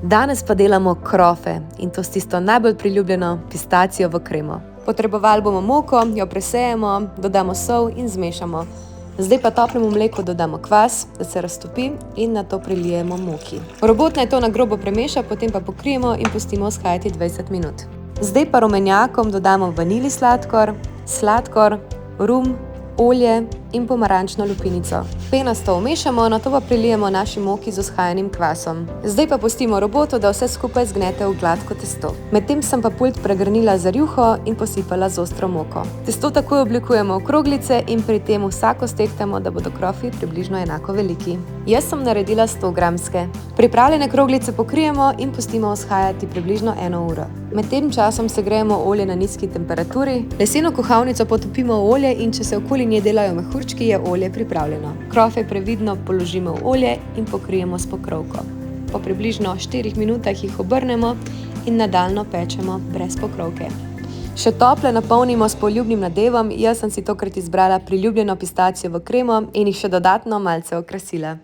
Danes pa delamo krofe in to s tisto najbolj priljubljeno pistacijovo kremo. Potrebovali bomo moko, jo presejemo, dodamo sol in zmešamo. Zdaj pa toplemu mleku dodamo kvas, da se raztopi in nato prilijemo moki. Robot naj to na grobo premeša, potem pa pokrijemo in pustimo vzhajati 20 minut. Zdaj pa rumenjakom dodamo vanilij sladkor, rum, olje in pomarančno lupinico. Penasto vmešamo, nato pa prilijemo naši moki z vzhajanim kvasom. Zdaj pa pustimo robotu, da vse skupaj zgnete v gladko testo. Medtem sem pa pult pregrnila za rjuho in posipala z ostro moko. Testo takoj oblikujemo v kroglice in pri tem vsako stehtamo, da bodo krofi približno enako veliki. Jaz sem naredila 100 gramske. Pripravljene kroglice pokrijemo in pustimo vzhajati približno 1 uro. Med tem časom segrejemo olje na nizki temperaturi, leseno kuhalnico potopimo v olje in če se okoli nje delajo mehurčki, je olje pripravljeno. Krofe previdno položimo v olje in pokrijemo s pokrovko. Po približno 4 minutah jih obrnemo in nadaljnjo pečemo brez pokrovke. Še tople napolnimo s poljubnim nadevom, jaz sem si tokrat izbrala priljubljeno pistacijovo kremo in jih še dodatno malce okrasila.